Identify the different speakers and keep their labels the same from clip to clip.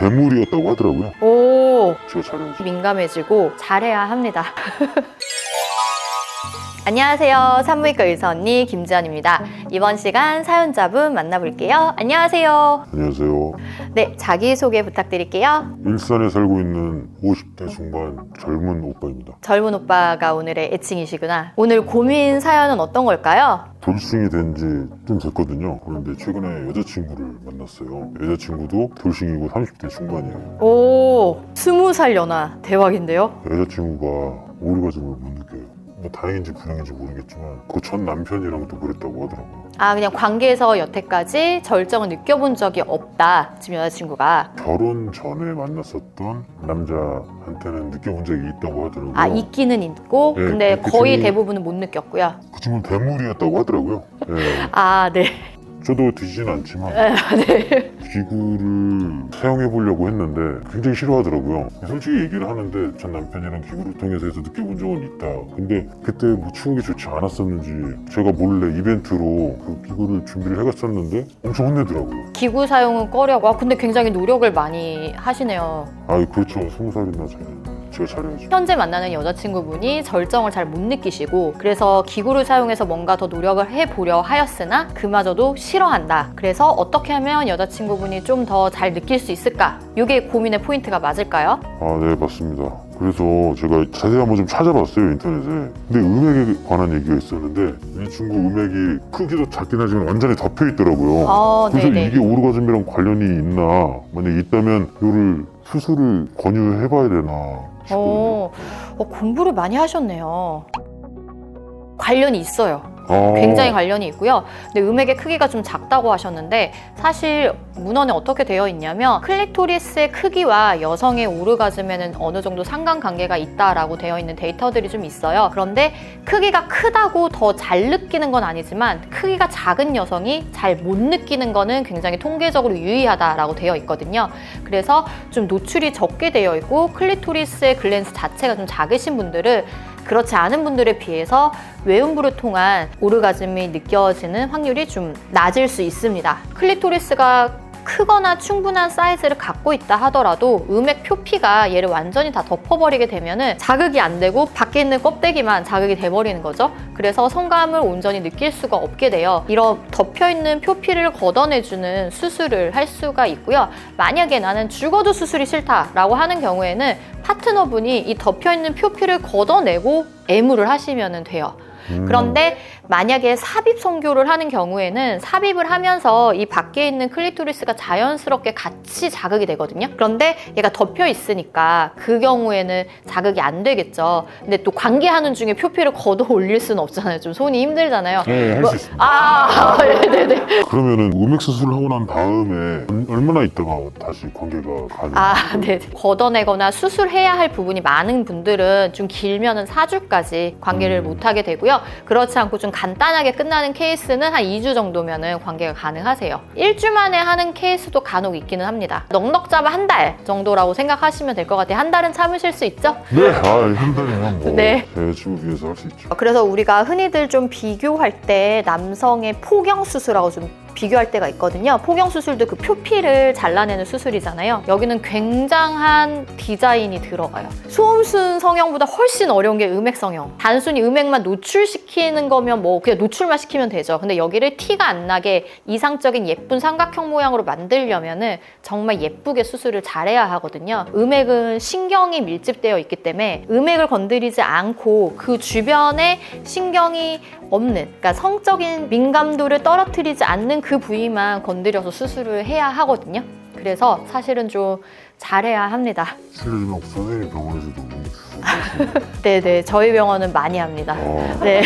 Speaker 1: 괴물이었다고 하더라고요.
Speaker 2: 오,
Speaker 1: 제가 촬영해서.
Speaker 2: 민감해지고 잘해야 합니다. 안녕하세요. 산부인과 의사 언니 김지연입니다. 이번 시간 사연자분 만나볼게요. 안녕하세요.
Speaker 1: 안녕하세요.
Speaker 2: 네, 자기소개 부탁드릴게요.
Speaker 1: 일산에 살고 있는 50대 중반 젊은 오빠입니다.
Speaker 2: 젊은 오빠가 오늘의 애칭이시구나. 오늘 고민 사연은 어떤 걸까요?
Speaker 1: 돌싱이 된 지 좀 됐거든요. 그런데 최근에 여자친구를 만났어요. 여자친구도 돌싱이고 30대 중반이에요.
Speaker 2: 오, 20살 연하. 대박인데요?
Speaker 1: 여자친구가 오르가즘을 못 느껴요. 뭐 다행인지 불행인지 모르겠지만 그 전 남편이랑 또 그랬다고 하더라고요.
Speaker 2: 아, 그냥 관계에서 여태까지 절정을 느껴본 적이 없다. 지금 여자친구가.
Speaker 1: 결혼 전에 만났었던 남자한테는 느껴본 적이 있다고 하더라고요.
Speaker 2: 아, 있기는 있고,
Speaker 1: 네,
Speaker 2: 근데
Speaker 1: 그
Speaker 2: 거의
Speaker 1: 친구-
Speaker 2: 대부분은 못 느꼈고요.
Speaker 1: 그 친구는 괴물이었다고 하더라고요. 네.
Speaker 2: 아, 네.
Speaker 1: 저도 드시진 않지만
Speaker 2: 네.
Speaker 1: 기구를 사용해 보려고 했는데 굉장히 싫어하더라고요. 솔직히 얘기를 하는데 전 남편이랑 기구를 통해서 해서 느껴본 적은 있다. 근데 그때 뭐 추억이 좋지 않았었는지 제가 몰래 이벤트로 그 기구를 준비를 해갔었는데 엄청 혼내더라고요.
Speaker 2: 기구 사용은 꺼려고. 아, 근데 굉장히 노력을 많이 하시네요.
Speaker 1: 아, 그렇죠. 20살이나 제가 잘해야죠.
Speaker 2: 현재 만나는 여자친구분이 절정을 잘 못 느끼시고, 그래서 기구를 사용해서 뭔가 더 노력을 해보려 하였으나 그마저도 싫어한다. 그래서 어떻게 하면 여자친구분이 좀 더 잘 느낄 수 있을까? 이게 고민의 포인트가 맞을까요?
Speaker 1: 아, 네, 맞습니다. 그래서 제가 자세히 한번 좀 찾아봤어요, 인터넷에. 근데 음액에 관한 얘기가 있었는데 이 친구 음액이 크기도 작긴 하지만 완전히 덮여 있더라고요.
Speaker 2: 아,
Speaker 1: 그래서
Speaker 2: 네네.
Speaker 1: 이게 오르가즘이랑 관련이 있나, 만약 있다면 이거를 수술을 권유해봐야 되나 싶거든요.
Speaker 2: 공부를 많이 하셨네요. 관련이 있어요.
Speaker 1: 아,
Speaker 2: 굉장히 관련이 있고요. 근데 음액의 크기가 좀 작다고 하셨는데, 사실 문헌에 어떻게 되어 있냐면 클리토리스의 크기와 여성의 오르가즘에는 어느 정도 상관관계가 있다라고 되어 있는 데이터들이 좀 있어요. 그런데 크기가 크다고 더 잘 느끼는 건 아니지만 크기가 작은 여성이 잘 못 느끼는 거는 굉장히 통계적으로 유의하다라고 되어 있거든요. 그래서 좀 노출이 적게 되어 있고 클리토리스의 글랜스 자체가 좀 작으신 분들은 그렇지 않은 분들에 비해서 외음부를 통한 오르가즘이 느껴지는 확률이 좀 낮을 수 있습니다. 클리토리스가 크거나 충분한 사이즈를 갖고 있다 하더라도 음액 표피가 얘를 완전히 다 덮어버리게 되면은 자극이 안 되고 밖에 있는 껍데기만 자극이 돼버리는 거죠. 그래서 성감을 온전히 느낄 수가 없게 돼요. 이런 덮여있는 표피를 걷어내주는 수술을 할 수가 있고요. 만약에 나는 죽어도 수술이 싫다라고 하는 경우에는 파트너분이 이 덮여있는 표피를 걷어내고 애무를 하시면 돼요. 그런데 만약에 삽입 성교를 하는 경우에는 삽입을 하면서 이 밖에 있는 클리토리스가 자연스럽게 같이 자극이 되거든요. 그런데 얘가 덮여 있으니까 그 경우에는 자극이 안 되겠죠. 근데 또 관계하는 중에 표피를 걷어 올릴 수는 없잖아요. 좀 손이 힘들잖아요.
Speaker 1: 네, 할 수 있습니다.
Speaker 2: 아, 네네네.
Speaker 1: 그러면은 음액 수술을 하고 난 다음에 얼마나 있다가 다시 관계가 가능해요?
Speaker 2: 아, 네. 걷어내거나 수술해야 할 부분이 많은 분들은 좀 길면은 4주까지 관계를 못 하게 되고요. 그렇지 않고 좀 간단하게 끝나는 케이스는 한 2주 정도면은 관계가 가능하세요. 1주 만에 하는 케이스도 간혹 있기는 합니다. 넉넉 잡아 한 달 정도라고 생각하시면 될 것 같아요. 한 달은 참으실 수 있죠?
Speaker 1: 네, 한 달이면 뭐
Speaker 2: 네.
Speaker 1: 제 친구 위해서 할 수 있죠.
Speaker 2: 그래서 우리가 흔히들 좀 비교할 때 남성의 포경 수술하고 좀 비교할 때가 있거든요. 포경 수술도 그 표피를 잘라내는 수술이잖아요. 여기는 굉장한 디자인이 들어가요. 소음순 성형보다 훨씬 어려운 게 음액 성형. 단순히 음액만 노출시키는 거면 뭐 그냥 노출만 시키면 되죠. 근데 여기를 티가 안 나게 이상적인 예쁜 삼각형 모양으로 만들려면은 정말 예쁘게 수술을 잘해야 하거든요. 음액은 신경이 밀집되어 있기 때문에 음액을 건드리지 않고 그 주변에 신경이 없는, 그러니까 성적인 민감도를 떨어뜨리지 않는 그 부위만 건드려서 수술을 해야 하거든요. 그래서 사실은 좀 잘해야 합니다.
Speaker 1: 실례지만 선생님 병원에서도
Speaker 2: 네네, 저희 병원은 많이 합니다. 네.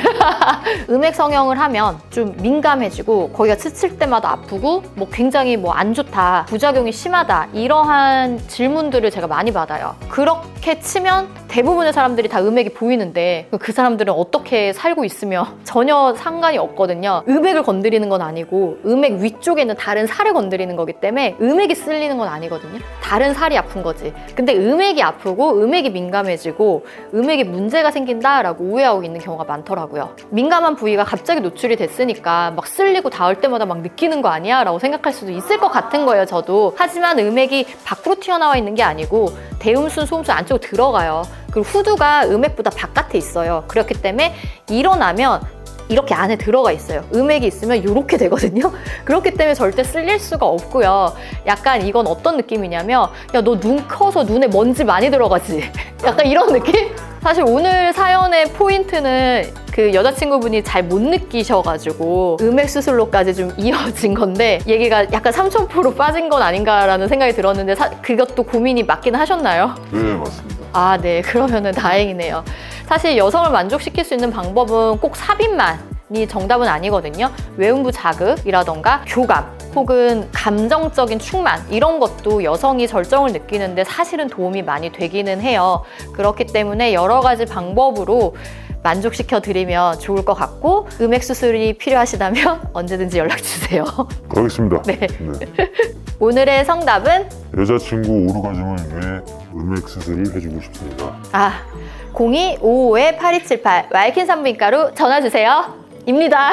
Speaker 2: 음액 성형을 하면 좀 민감해지고 거기가 스칠 때마다 아프고 뭐 굉장히 뭐 안 좋다, 부작용이 심하다, 이러한 질문들을 제가 많이 받아요. 그렇게 치면 대부분의 사람들이 다 음액이 보이는데 그 사람들은 어떻게 살고 있으며 전혀 상관이 없거든요. 음액을 건드리는 건 아니고 음액 위쪽에 있는 다른 살을 건드리는 거기 때문에 음액이 쓸리는 건 아니거든요. 다른 살 팔이 아픈 거지. 근데 음액이 아프고 음액이 민감해지고 음액에 문제가 생긴다라고 오해하고 있는 경우가 많더라고요. 민감한 부위가 갑자기 노출이 됐으니까 막 쓸리고 닿을 때마다 막 느끼는 거 아니야? 라고 생각할 수도 있을 것 같은 거예요, 저도. 하지만 음액이 밖으로 튀어나와 있는 게 아니고 대음순, 소음순 안쪽으로 들어가요. 그리고 후두가 음액보다 바깥에 있어요. 그렇기 때문에 일어나면 이렇게 안에 들어가 있어요. 음액이 있으면 이렇게 되거든요. 그렇기 때문에 절대 쓸릴 수가 없고요. 약간 이건 어떤 느낌이냐면 야, 너 눈 커서 눈에 먼지 많이 들어가지? 약간 이런 느낌? 사실 오늘 사연의 포인트는 그 여자친구분이 잘 못 느끼셔가지고 음액 수술로까지 좀 이어진 건데 얘기가 약간 3000% 빠진 건 아닌가라는 생각이 들었는데 그것도 고민이 맞긴 하셨나요?
Speaker 1: 네, 맞습니다.
Speaker 2: 아, 네. 그러면은 다행이네요. 사실 여성을 만족시킬 수 있는 방법은 꼭 삽입만이 정답은 아니거든요. 외음부 자극이라던가 교감 혹은 감정적인 충만 이런 것도 여성이 절정을 느끼는데 사실은 도움이 많이 되기는 해요. 그렇기 때문에 여러 가지 방법으로 만족시켜 드리면 좋을 것 같고 음액 수술이 필요하시다면 언제든지 연락 주세요.
Speaker 1: 그러겠습니다.
Speaker 2: 네.
Speaker 1: 네.
Speaker 2: 오늘의 성답은
Speaker 1: 여자친구 오르가즘을 위해 음액 수술을 해주고 싶습니다.
Speaker 2: 0255-8278 와이킨 산부인과로 전화 주세요. 입니다.